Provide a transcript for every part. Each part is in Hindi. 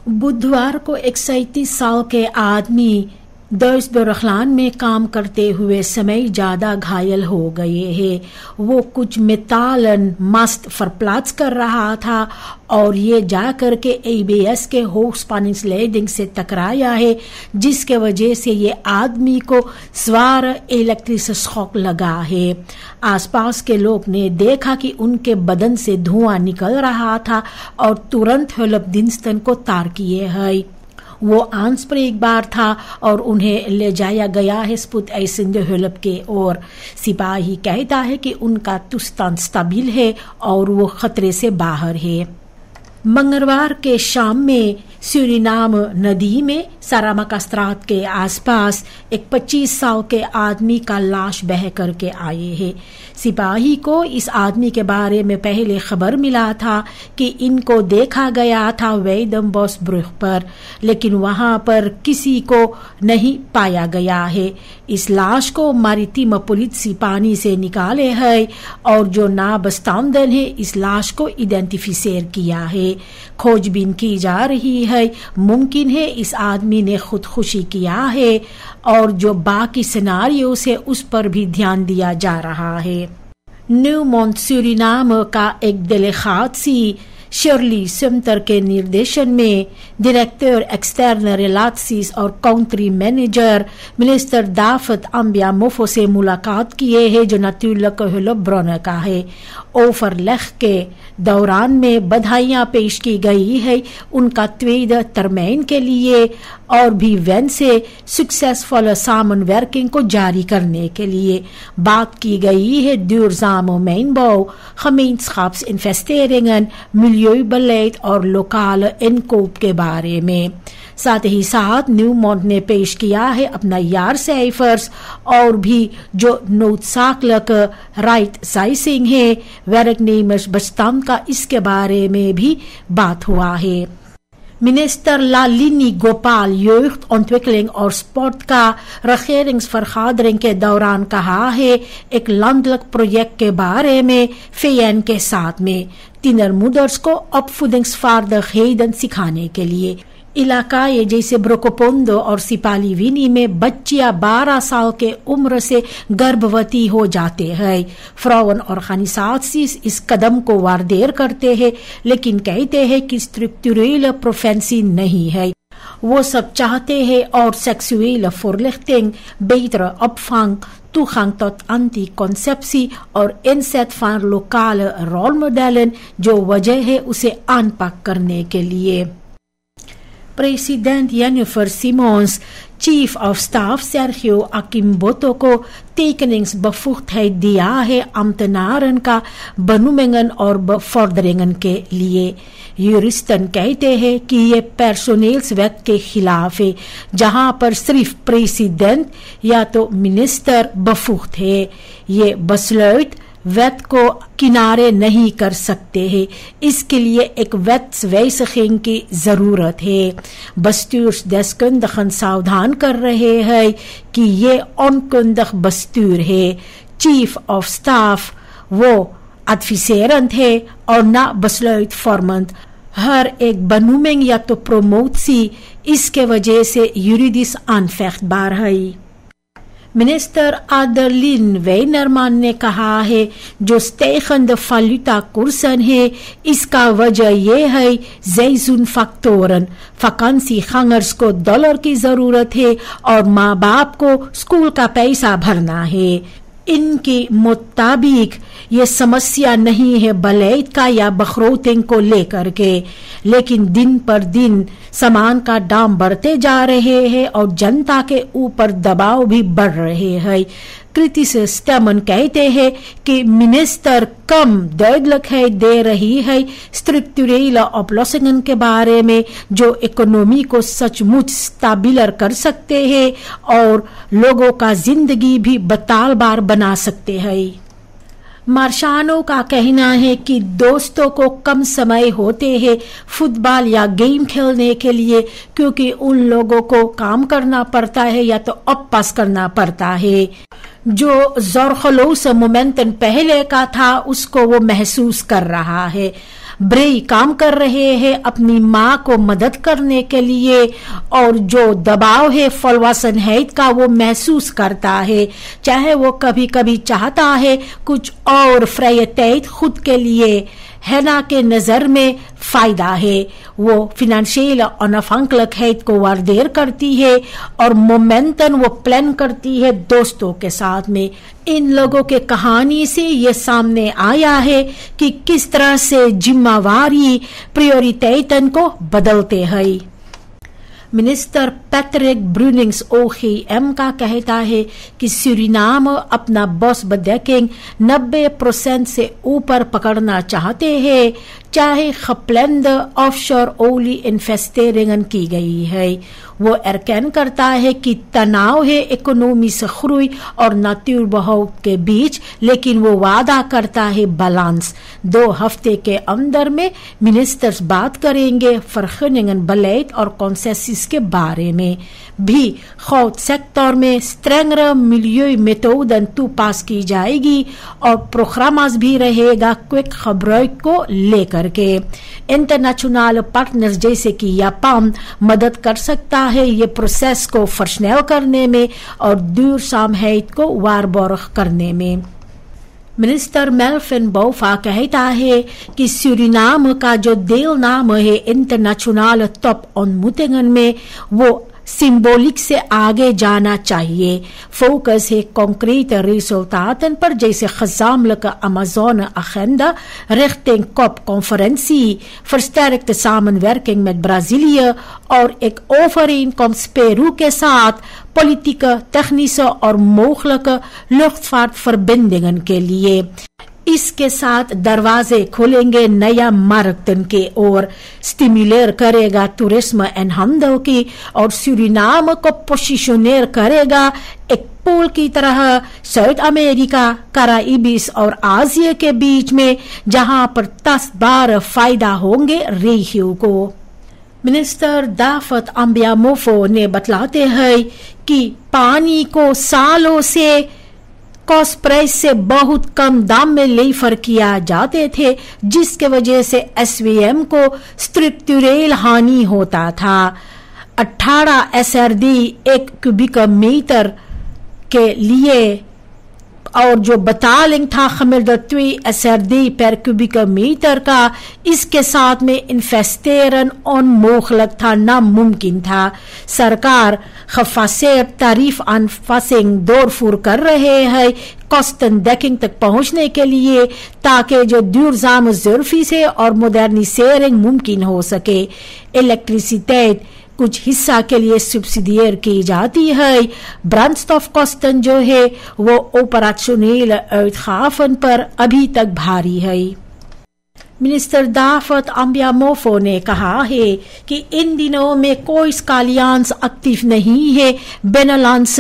बुधवार को एक 37 साल के आदमी दर्ज-बरखलान में काम करते हुए समय ज्यादा घायल हो गए हैं। वो कुछ मेतालन मस्त फरप्लाट्स कर रहा था और ये जाकर के ABS के होक्सपानिंग्सलेडिंग से टकराया है, जिसके वजह से ये आदमी को स्वार इलेक्ट्रिक शॉक लगा है। आसपास के लोग ने देखा कि उनके बदन से धुआं निकल रहा था और तुरंत हेल्पदिंस्टन को तार किए है। वो आंसप्रेकबार था और उन्हें ले जाया गया है स्पुतएइसेंडे हेल्प के ओर। सिपाही कहता है कि उनका तुस्तान स्टेबल है और वो खतरे से बाहर है। मंगलवार के शाम में सूरीनाम नदी में सारामाकास्त्रात के आसपास एक 25 साल के आदमी का लाश बह करके आए है। सिपाही को इस आदमी के बारे में पहले खबर मिला था कि इनको देखा गया था वेदम्बोसब्रुख पर, लेकिन वहां पर किसी को नहीं पाया गया है। इस लाश को मारितिम पुलिस पानी से निकाले है और जो नाबस्तांदन है इस लाश को आइडेंटिफिकेट किया है। खोजबीन की जा रही है, मुमकिन है इस आदमी ने खुदकुशी किया है और जो बाकी सिनारियो से उस पर भी ध्यान दिया जा रहा है। न्यूमोंट सूरीनाम का एक डेलीगाtie शर्ली सिमटर के निर्देशन में डायरेक्टर एक्सटर्नल रिलेशंस और काउंट्री मैनेजर मिनिस्टर दाफत अम्बिया मोफो से मुलाकात किए हैं, जो natuurlijk hulpbronnen का है। ओवरलेग के दौरान में बधाइयां पेश की गई है उनका tweede termijn के लिए और भी वैन से सक्सेसफुल samenwerking को जारी करने के लिए बात की गई है। duurzame mijnbouw, gemeenschapsinvesteringen, milieubeleid और लोकाल इनकोप के बारे में। साथ ही साथ न्यूमोंट ने पेश किया है अपना jaarcijfers और भी जो noodzakelijk राइट साइजिंग है werknemersbestand का, इसके बारे में भी बात हुआ है। Minister Lalini Gopal jeugdontwikkeling और स्पोर्ट का regeringsvergadering के दौरान कहा है एक landelijk प्रोजेक्ट के बारे में VN के साथ में tienermoeders को opvoedingsvaardigheden सिखाने के लिए। इलाकाए जैसे ब्रोकोपोंडो और सिपालीविनी में बच्चियां 12 साल के उम्र से गर्भवती हो जाते हैं। फ्राउन ऑर्गेनाइजेशंस इस कदम को वारदेर करते हैं, लेकिन कहते हैं कि स्ट्रक्चरल प्रोफेंसी नहीं है। वो सब चाहते हैं और sexual voorlichting, betere opvang, toegang tot anticonceptie और inzet van lokale rolmodellen जो वजह है उसे aanpak करने के लिए। President Jennifer Simons, Chief of Staff Sergio Akimboto को tekeningsbevoegdheid दिया है ambtenaren का benoemingen और bevorderingen के लिए। यूरिस्टन कहते हैं कि ये पर्सोनेल्सwet के खिलाफ है, जहां पर सिर्फ प्रेसिडेंट या तो मिनिस्टर bevoegd है। ये besluit wet को किनारे नहीं कर सकते हैं, इसके लिए एक wetswijziging की जरूरत है। bestuursdeskundigen सावधान कर रहे हैं कि ये onkundig bestuur है। चीफ ऑफ स्टाफ वो adviserend है और ना besluitvormend। हर एक benoeming या तो promotie इसके वजह से juridisch aanvechtbaar है। मिनिस्टर आदरलिन वेनरमान ने कहा है जो stijgende valutakoersen है, इसका वजह यह है seizoenfactoren। vakantiegangers को डॉलर की जरूरत है और माँ बाप को स्कूल का पैसा भरना है। इनके मुताबिक ये समस्या नहीं है बलेट का या बखरोटिंग को लेकर के, लेकिन दिन पर दिन सामान का दाम बढ़ते जा रहे हैं और जनता के ऊपर दबाव भी बढ़ रहे हैं। क्रिटिस स्टेमन कहते हैं कि मिनिस्टर कम duidelijkheid दे रही है स्ट्रक्चरल oplossingen के बारे में जो इकोनॉमी को सचमुच स्टेबलर कर सकते हैं और लोगों का जिंदगी भी बतालबार बना सकते हैं। मार्शानो का कहना है कि दोस्तों को कम समय होते हैं फुटबॉल या गेम खेलने के लिए, क्योंकि उन लोगों को काम करना पड़ता है या तो ऑप्पास करना पड़ता है। जो ज़ोरखलोस मोमेंटन पहले का था उसको वो महसूस कर रहा है। ब्रेई काम कर रहे हैं अपनी माँ को मदद करने के लिए, और जो दबाव है फलवासन हैत का वो महसूस करता है, चाहे वो कभी कभी चाहता है कुछ और फ्रायतेत खुद के लिए हैना के नजर में फायदा है। वो फिनेंशियल अनफंक्लक हैत को वारदेर करती है और मोमेंटन वो प्लान करती है दोस्तों के साथ में। इन लोगों के कहानी से ये सामने आया है कि किस तरह से जिम्मेवारी प्रायोरिटेटन को बदलते हैं। मिनिस्टर पैट्रिक ब्रूनिंग्स OGM का कहता है कि सूरीनाम अपना बॉस बदेकिंग 90% से ऊपर पकड़ना चाहते हैं, चाहे खपलंद ऑफशोर ओली इन्वेस्टेरिंग की गई है। वो एरकन करता है कि तनाव है इकोनॉमी से खुरुई और नातुर बहाव के बीच, लेकिन वो वादा करता है बैलेंस। 2 हफ्ते के अंदर में मिनिस्टर्स बात करेंगे फरखनिंगन बलेट और कॉन्सेसिस के बारे में भी। खौत सेक्टर में स्ट्रेंगर मिलियो मेथोडन टू पास की जाएगी और प्रोग्राम्स भी रहेगा क्विक खबरों को लेकर के। इंटरनेशनल पार्टनर्स जैसे कि जापान मदद कर सकता है ये प्रोसेस को फर्शनल करने में और दूर सामहित को वारबोरख करने में। मिनिस्टर मेल्फिन बोफा कहता है कि सूरीनाम का जो देलनाम है इंटरनेशनल टॉप ontmoetingen में वो सिंबॉलिक से आगे जाना चाहिए। फोकस है कॉन्क्रीट रिजल्टाten पर, जैसे gezamenlijke Amazone agenda richting COP-conferentie, versterkte samenwerking met Brazilië और एक overeenkomst पेरू के साथ politieke, technische और mogelijke luchtvaartverbindingen के लिए। इसके साथ दरवाजे खोलेंगे नया मार्केटन के ओर, स्टिमुलेट करेगा टूरिज्म एंड handel की और सूरीनाम को पोजिशनेर करेगा एक पुल की तरह साउथ अमेरिका, कराइबिस और आसिया के बीच में, जहां पर 10 बार फायदा होंगे रेशियो को। मिनिस्टर दाफत अम्बियामोफो ने बतलाते हैं कि पानी को सालों से कॉस्ट प्राइस से बहुत कम दाम में लेफर किया जाते थे, जिसके वजह से SVM को स्ट्रक्चरल हानि होता था। 18 SRD 1 क्यूबिक मीटर के लिए और जो बतालिंग था खमिरदत्वी SRD पर क्यूबिक मीटर का, इसके साथ में इन्वेस्टेरन ऑन मोखलक था, नामुमकिन था। सरकार खफासेब तारीफ अनफासिंग दौरफूर कर रहे हैं कॉस्टन डेकिंग तक पहुंचने के लिए, ताकि जो दूरजाम जुर्फी से और मॉडर्निसेरिंग मुमकिन हो सके। इलेक्ट्रिसिटी कुछ हिस्सा के लिए सब्सिडियर की जाती है। ब्रांडस्टॉफ कॉस्टन जो है वो ऑपरेशनल uitgaven पर अभी तक भारी है। मिनिस्टर दाफत अम्बियामोफो ने कहा है कि इन दिनों में कोई स्कालियांस एक्टिव नहीं है बेनेलंस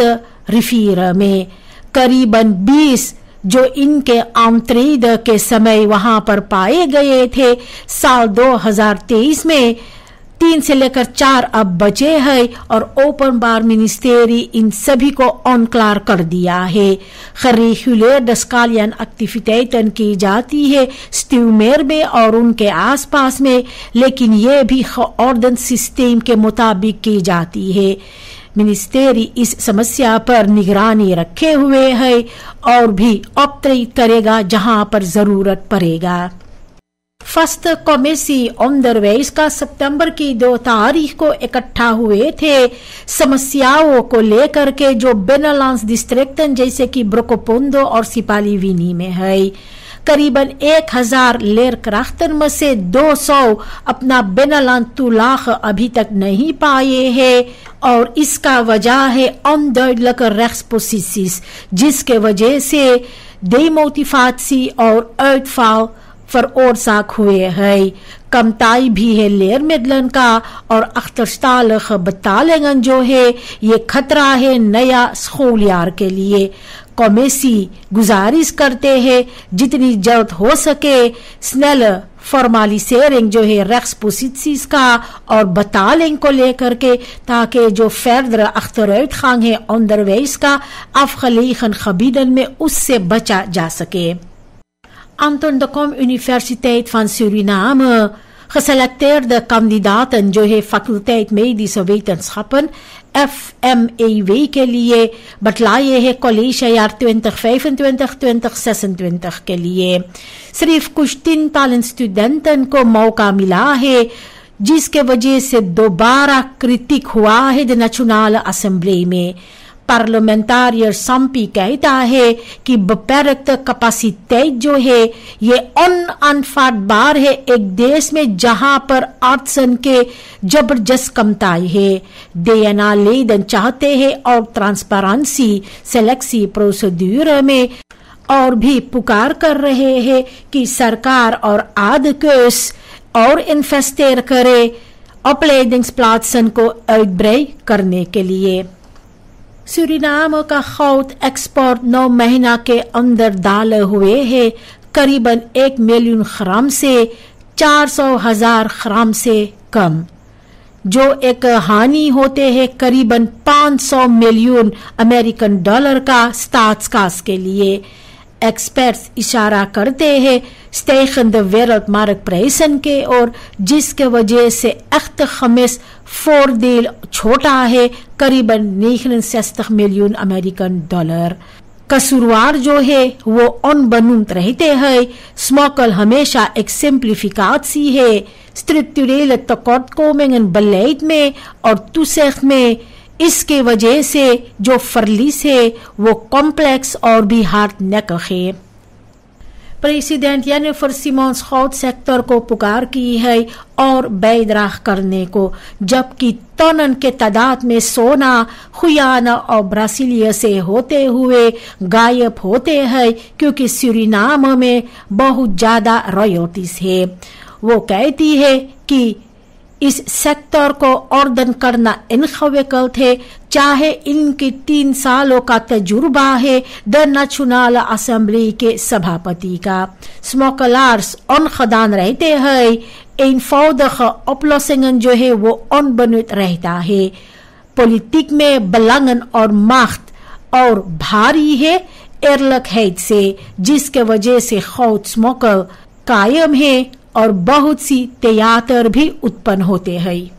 रिफीर में। करीबन 20 जो इनके आमतरीद के समय वहां पर पाए गए थे, साल 2023 में 3 से लेकर 4 अब बचे हैं और ओपन बार मिनिस्टेरी इन सभी को ऑनक्लार कर दिया है। खरीहुलेर स्कालियन एक्टिविटेटन की जाती है स्ट्यूमेर में और उनके आसपास में, लेकिन ये भी ऑर्डन सिस्टम के मुताबिक की जाती है। मिनिस्टेरी इस समस्या पर निगरानी रखे हुए है और भी ऑपरेट करेगा जहां पर जरूरत पड़ेगा। फर्स्ट कमेसी ऑनदरवेज का सितंबर की 2 तारीख को इकट्ठा हुए थे समस्याओं को लेकर के जो बेनेलंस डिस्ट्रिक्ट जैसे कि ब्रोकोपोंडो और सिपालीविनी में है। करीबन 1000 लेरक्राफ्टन में से 200 अपना बेनेलंस तुलाख अभी तक नहीं पाए हैं और इसका वजह है onduidelijk rechtsposities, जिसके वजह से demotivatie और uitval veroorzaakt हुए है। कमताई भी है लेर मिडलन का और अख्तरस्तालख बतालेंगन जो है ये खतरा है नया स्कूलियार के लिए। कमेसी गुजारिश करते हैं जितनी जल्द हो सके स्नेल फॉर्मालिसेरिंग जो है रेक्सपोसिट्सीज का और बतालेंग को लेकर के, ताकि जो फर्दर अख्तरात खांग है ऑनदरवेज का अफखलीखन खबीदन में उससे बचा जा सके। Anton de Kom Universiteit van Suriname geselecteerde kandidaten जो है faculteit medische wetenschappen FMAW के लिए बतलाए है कॉलेज यार 2025-2026 के लिए सिर्फ कुछ 3 टैलेंट स्टूडेंटन को मौका मिला है जिसके वजह से दोबारा क्रिटिक हुआ है द नेशनल असेंबली में पार्लियामेंटारियर सम्पी कहता है कि beperkte कैपेसिटी जो है ये अनअनफाटबार है एक देश में जहां पर आर्ट्सन के जबरदस्त कमताई है DNA लेदन चाहते हैं और ट्रांसपेरेंसी सेलेक्सी प्रोसीड्यूर में और भी पुकार कर रहे हैं कि सरकार और आदकेस और इन्वेस्टर करे opleidingsplaatsen को uitbrei करने के लिए सूरीनाम का खौत एक्सपोर्ट 9 महीना के अंदर डाले हुए है करीबन 1 मिलियन ग्राम से 400,000 ग्राम से कम जो एक हानि होते हैं करीबन 500 मिलियन अमेरिकन डॉलर का स्टाट्सकास के लिए एक्सपर्ट्स इशारा करते हैं स्टेगende wereldmarktprijzen के और जिसके वजह से echt खमिस voordeel छोटा है करीबन 69 मिलियन अमेरिकन डॉलर कसूरवार जो है वो onbenoemd रहते हैं smokkel हमेशा एक simplificatie है structurele tekortkomingen beleid में और toezicht में इसके वजह से जो फरलिस है वो कॉम्प्लेक्स और भी हार्डनेकig है president Jennifer Simmons Khaut sector को पुकार की है और बैदराह करने को जबकि टन के तादाद में सोना गुयाना और ब्राजीलिया से होते हुए गायब होते हैं क्योंकि सूरीनाम में बहुत ज्यादा रॉयल्टीज है वो कहती है कि इस सेक्टर को ऑर्डन करना इनविकल्ट है चाहे इनके 3 सालों का तजुर्बा है द नेशनल असेंबली के सभापति का स्मोकलार्स onगedaan रहते हैं eenvoudige oplossingen जो है वो onbenut रहता है पॉलिटिक में belangen और macht और भारी है eerlijkheid से जिसके वजह से goud smokkel कायम है और बहुत सी थिएटर भी उत्पन्न होते हैं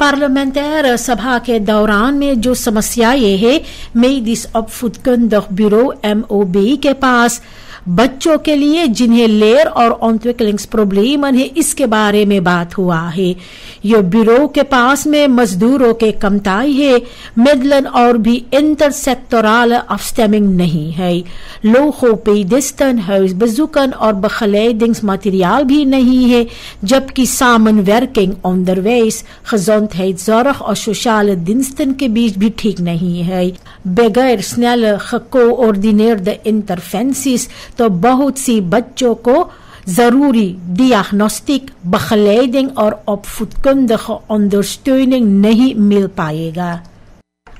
पार्लियामेंटाire सभा के दौरान में जो समस्याएं हैं medisch opvoedkundig bureau MOB के पास बच्चों के लिए जिन्हें लेर और ontwikkelingsproblemen है इसके बारे में बात हुआ है ये ब्यूरो के पास में मजदूरों के कमताई है मिडलन और भी इंटरसेक्टोरल afstemming नहीं है logopedisten huisbezoeken और begeleidingsmateriaal भी नहीं है जबकि samenwerking onderwijs gezondheidszorg और sociale diensten के बीच भी ठीक नहीं है बगैर snelle gecoördineerde interventies तो बहुत सी बच्चों को जरूरी diagnostiek, begeleiding और opvoedkundige ondersteuning नहीं मिल पाएगा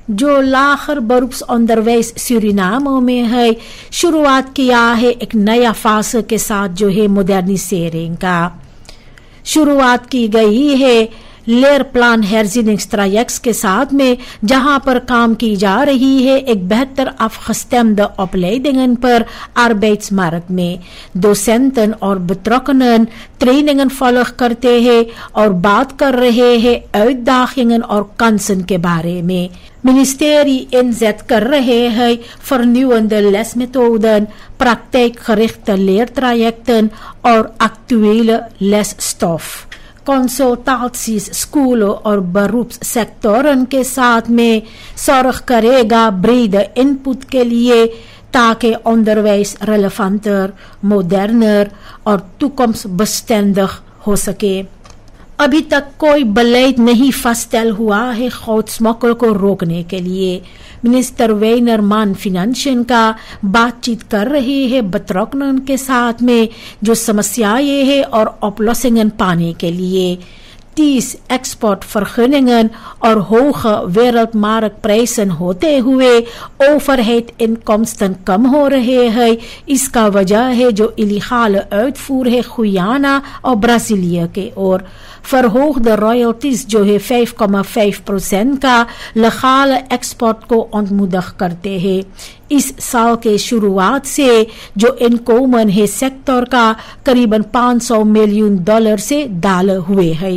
जो लाखर बरूप्स onderwijs सूरीनाम में है शुरुआत किया है एक नया फास के साथ जो है modernisering का शुरुआत की गई है leerplan herzieningstrajects के साथ में जहां पर काम की जा रही है एक बेहतर afgestemde opleidingen पर arbeidsmarkt में docenten और betrokkenen trainingen volg करते हैं और बात कर रहे हैं uitdagingen और kansen के बारे में ministerie inzet कर रहे हैं vernieuwende lesmethoden praktijkgerichte leertrajecten और actuele lesstof कंसल्टेंसीज स्कूलों और beroeps सेक्टरों के साथ में zorg करेगा brede इनपुट के लिए ताकि onderwijs relevanter, moderner और toekomstbestendig हो सके अभी तक कोई बeleid नहीं vaststell हुआ है goud smokkel को रोकने के लिए मिनिस्टर वेनर मान फिनेंशियन का बातचीत कर रहे हैं betrokkenen के साथ में जो समस्याएं हैं और oplossingen पाने के लिए 30 exportvergunningen और hoge wereldmarktprijzen होते हुए overhead inkomsten कम हो रहे हैं। इसका वजह है जो इलीगale uitvoer है गुयाना और ब्राजीलिया के ओर। verhoogde royalties जो है 5,5% का legale एक्सपोर्ट को ontmoedig करते हैं। इस साल के शुरुआत से जो इनकम है सेक्टर का करीबन $500 मिलियन से डाले हुए है।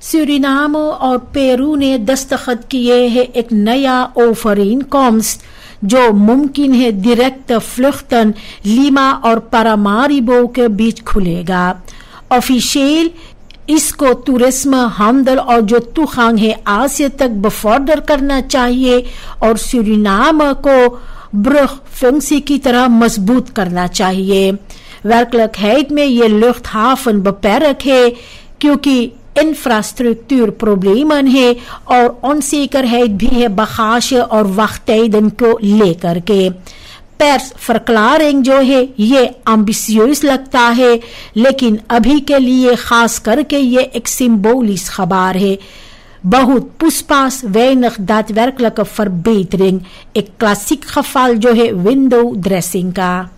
सूरीनाम और पेरू ने दस्तखत किए हैं एक नया ओवरeenkomst जो मुमकिन है डायरेक्ट फ्लुchten लीमा और पारामारिबो के बीच खुलेगा। ऑफिशियल इसको टूरिज्म, handel और जो toegang है आसिया तक बफॉर्डर करना चाहिए और सूरीनाम को brugfunctie की तरह मजबूत करना चाहिए। werkelijkheid में ये luchthaven beperkt है क्योंकि infrastructuur problemen है और onzekerheid भी है bagage और wachttijden को लेकर के। persverklaring जो है ये ambitieus लगता है लेकिन अभी के लिए खास करके ये एक symbolisch खबर है। बहुत पुष्पास weinig daadwerkelijke verbetering। एक क्लासिक geval जो है विंडो ड्रेसिंग का।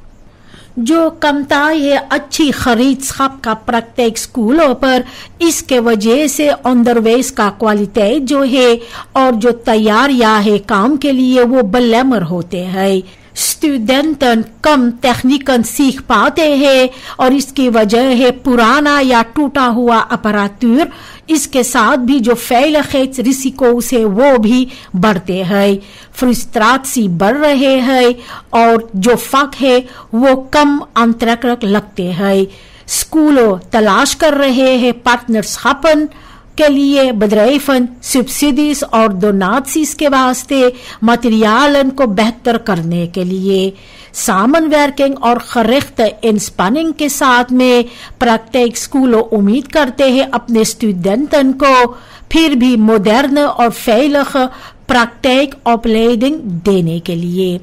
जो कमताई है अच्छी खरीद छाप का प्रत्येक स्कूलों पर, इसके वजह से अंडरवेज का क्वालिटी जो है और जो तैयारियां है काम के लिए वो बलेमर होते हैं। स्टूडेंटन कम टेक्निकन सीख पाते हैं और इसकी वजह है पुराना या टूटा हुआ अपरातूर। इसके साथ भी जो veiligheid risico's है वो भी बढ़ते हैं। फ्रस्ट्रेशन बढ़ रहे हैं और जो फक है वो कम आंतरिक लगते हैं। स्कूलों तलाश कर रहे हैं पार्टनरशिप के लिए bedrijven subsidies और donaties के वास्ते मटेरियलन को बेहतर करने के लिए। samenwerking और gerichte inspanning के साथ में प्रत्येक स्कूलों उम्मीद करते हैं अपने स्टूडेंटन को फिर भी moderne और veilige praktijkopleiding देने के लिए।